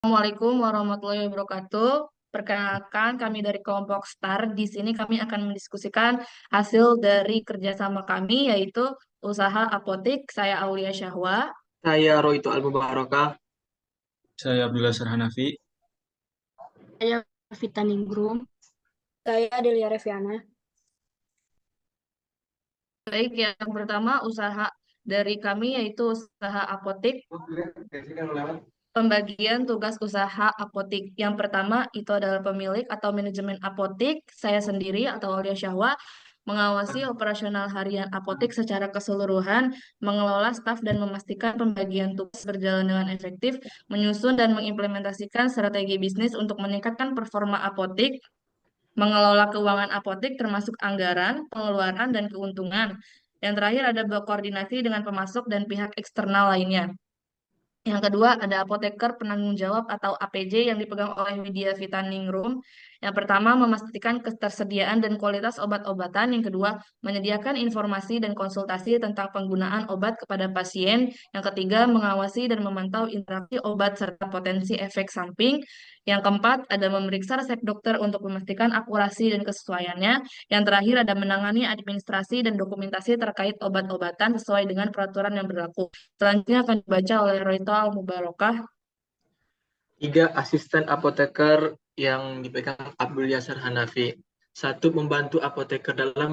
Assalamualaikum warahmatullahi wabarakatuh. Perkenalkan, kami dari kelompok STAR. Di sini kami akan mendiskusikan hasil dari kerjasama kami, yaitu usaha apotik. Saya Aulia Syahwa. Saya Roy itu Al Mubarakah. Saya Abdullah Sarhanafi. Saya Vita Ningrum. Saya Delia Reviana. Baik, yang pertama usaha dari kami yaitu usaha apotik. Pembagian tugas usaha apotik. Yang pertama itu adalah pemilik atau manajemen apotik, saya sendiri atau Aulia Syahwa, mengawasi operasional harian apotik secara keseluruhan, mengelola staf dan memastikan pembagian tugas berjalan dengan efektif, menyusun dan mengimplementasikan strategi bisnis untuk meningkatkan performa apotik, mengelola keuangan apotik termasuk anggaran, pengeluaran, dan keuntungan. Yang terakhir ada berkoordinasi dengan pemasok dan pihak eksternal lainnya. Yang kedua, ada apoteker penanggung jawab atau APJ yang dipegang oleh Widya Vitaningrum. Yang pertama, memastikan ketersediaan dan kualitas obat-obatan. Yang kedua, menyediakan informasi dan konsultasi tentang penggunaan obat kepada pasien. Yang ketiga, mengawasi dan memantau interaksi obat serta potensi efek samping. Yang keempat, ada memeriksa resep dokter untuk memastikan akurasi dan kesesuaiannya. Yang terakhir, ada menangani administrasi dan dokumentasi terkait obat-obatan sesuai dengan peraturan yang berlaku. Selanjutnya akan dibaca oleh Roito Al-Mubarakah. 3. Asisten apoteker yang dipegang Abdul Yasar Hanafi. 1. Membantu apoteker dalam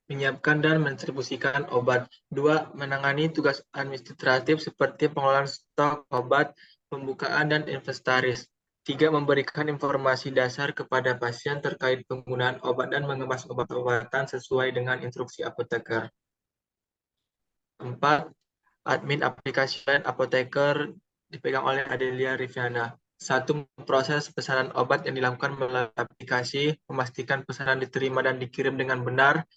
menyiapkan dan mendistribusikan obat. 2. Menangani tugas administratif seperti pengelolaan stok obat, pembukaan, dan inventaris. 3. Memberikan informasi dasar kepada pasien terkait penggunaan obat dan mengemas obat-obatan sesuai dengan instruksi apoteker. 4. Admin aplikasi dan apoteker dipegang oleh Adelia Riviana. 1. Proses pesanan obat yang dilakukan melalui aplikasi, memastikan pesanan diterima dan dikirim dengan benar.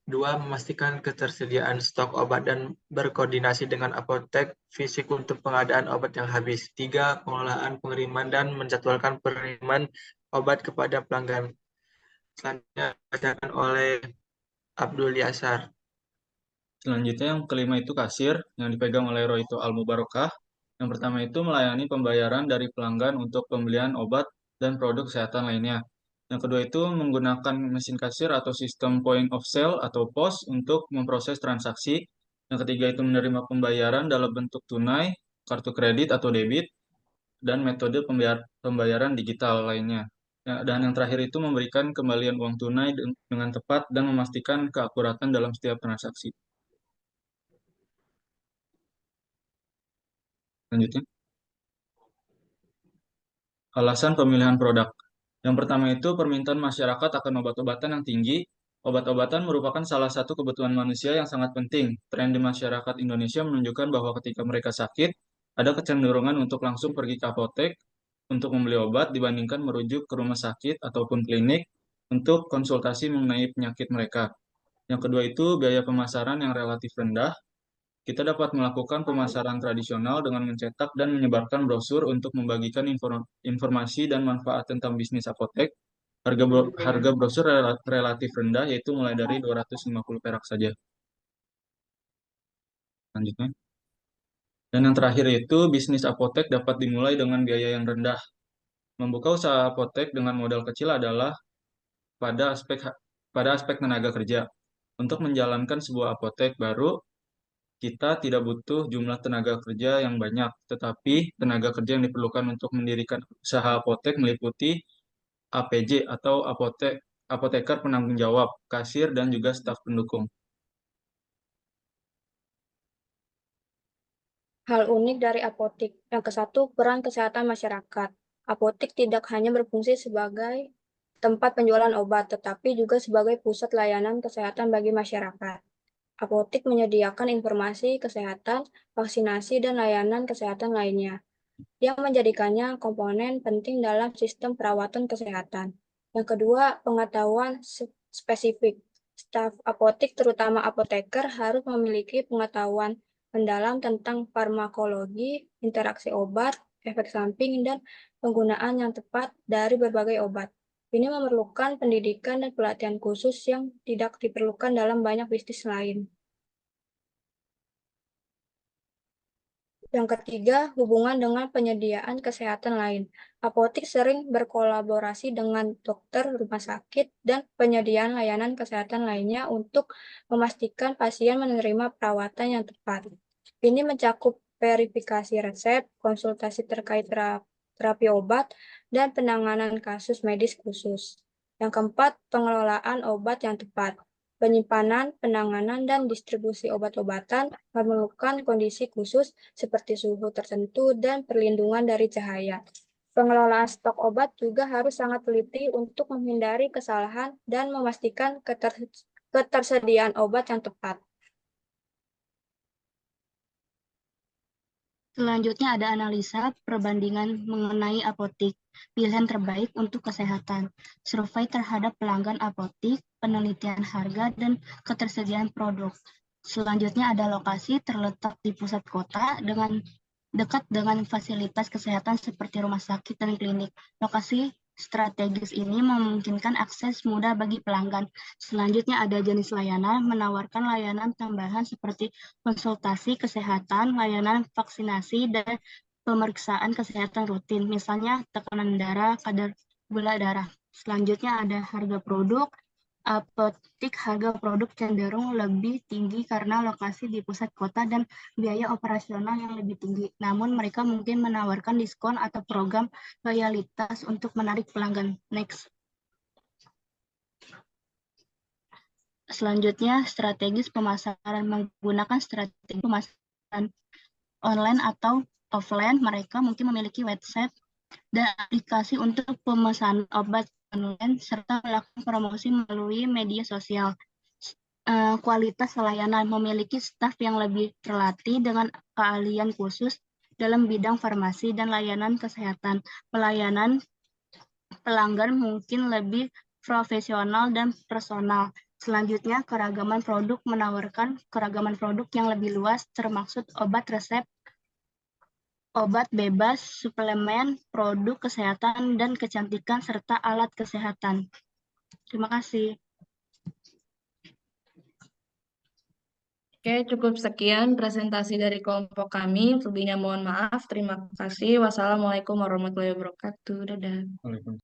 2. Memastikan ketersediaan stok obat dan berkoordinasi dengan apotek fisik untuk pengadaan obat yang habis. 3. Pengelolaan pengiriman dan menjadwalkan pengiriman obat kepada pelanggan. Selanjutnya dibacakan oleh Abdul Yasar. Selanjutnya yang kelima itu kasir yang dipegang oleh Roito Al-Mubarakah. Yang pertama itu melayani pembayaran dari pelanggan untuk pembelian obat dan produk kesehatan lainnya. Yang kedua itu menggunakan mesin kasir atau sistem point of sale atau POS untuk memproses transaksi. Yang ketiga itu menerima pembayaran dalam bentuk tunai, kartu kredit atau debit, dan metode pembayaran digital lainnya. Ya, dan yang terakhir itu memberikan kembalian uang tunai dengan tepat dan memastikan keakuratan dalam setiap transaksi. Lanjutnya, alasan pemilihan produk. Yang pertama itu permintaan masyarakat akan obat-obatan yang tinggi. Obat-obatan merupakan salah satu kebutuhan manusia yang sangat penting. Tren di masyarakat Indonesia menunjukkan bahwa ketika mereka sakit, ada kecenderungan untuk langsung pergi ke apotek untuk membeli obat dibandingkan merujuk ke rumah sakit ataupun klinik untuk konsultasi mengenai penyakit mereka. Yang kedua itu biaya pemasaran yang relatif rendah. Kita dapat melakukan pemasaran tradisional dengan mencetak dan menyebarkan brosur untuk membagikan informasi dan manfaat tentang bisnis apotek. Harga brosur relatif rendah, yaitu mulai dari 250 perak saja. Lanjutnya. Dan yang terakhir itu, bisnis apotek dapat dimulai dengan biaya yang rendah. Membuka usaha apotek dengan modal kecil adalah pada aspek pada aspek tenaga kerja. Untuk menjalankan sebuah apotek baru, kita tidak butuh jumlah tenaga kerja yang banyak, tetapi tenaga kerja yang diperlukan untuk mendirikan usaha apotek meliputi APJ atau apoteker penanggung jawab, kasir, dan juga staf pendukung. Hal unik dari apotik. Yang ke-1, peran kesehatan masyarakat. Apotik tidak hanya berfungsi sebagai tempat penjualan obat, tetapi juga sebagai pusat layanan kesehatan bagi masyarakat. Apotik menyediakan informasi kesehatan, vaksinasi, dan layanan kesehatan lainnya, yang menjadikannya komponen penting dalam sistem perawatan kesehatan. Yang kedua, pengetahuan spesifik. Staf apotik, terutama apoteker, harus memiliki pengetahuan mendalam tentang farmakologi, interaksi obat, efek samping, dan penggunaan yang tepat dari berbagai obat. Ini memerlukan pendidikan dan pelatihan khusus yang tidak diperlukan dalam banyak bisnis lain. Yang ketiga, hubungan dengan penyediaan kesehatan lain. Apotik sering berkolaborasi dengan dokter, rumah sakit, dan penyediaan layanan kesehatan lainnya untuk memastikan pasien menerima perawatan yang tepat. Ini mencakup verifikasi resep, konsultasi terkait terapi obat, dan penanganan kasus medis khusus. Yang keempat, pengelolaan obat yang tepat. Penyimpanan, penanganan, dan distribusi obat-obatan memerlukan kondisi khusus seperti suhu tertentu dan perlindungan dari cahaya. Pengelolaan stok obat juga harus sangat teliti untuk menghindari kesalahan dan memastikan ketersediaan obat yang tepat. Selanjutnya ada analisa perbandingan mengenai apotik, pilihan terbaik untuk kesehatan, survei terhadap pelanggan apotik, penelitian harga, dan ketersediaan produk. Selanjutnya ada lokasi terletak di pusat kota dengan dekat dengan fasilitas kesehatan seperti rumah sakit dan klinik. Lokasi strategis ini memungkinkan akses mudah bagi pelanggan. Selanjutnya ada jenis layanan, menawarkan layanan tambahan seperti konsultasi kesehatan, layanan vaksinasi, dan pemeriksaan kesehatan rutin, misalnya tekanan darah, kadar gula darah. Selanjutnya ada harga produk. Apotik harga produk cenderung lebih tinggi karena lokasi di pusat kota dan biaya operasional yang lebih tinggi. Namun mereka mungkin menawarkan diskon atau program loyalitas untuk menarik pelanggan. Next. Selanjutnya, strategis pemasaran. Menggunakan strategi pemasaran online atau offline, mereka mungkin memiliki website dan aplikasi untuk pemesanan obat online, serta melakukan promosi melalui media sosial. Kualitas layanan, memiliki staf yang lebih terlatih dengan keahlian khusus dalam bidang farmasi dan layanan kesehatan. Pelayanan pelanggan mungkin lebih profesional dan personal. Selanjutnya, keragaman produk, menawarkan keragaman produk yang lebih luas, termasuk obat resep, obat bebas, suplemen, produk kesehatan dan kecantikan, serta alat kesehatan. Terima kasih. Oke, cukup sekian presentasi dari kelompok kami. Lebihnya mohon maaf. Terima kasih. Wassalamualaikum warahmatullahi wabarakatuh. Dadah. Waalaikumsalam.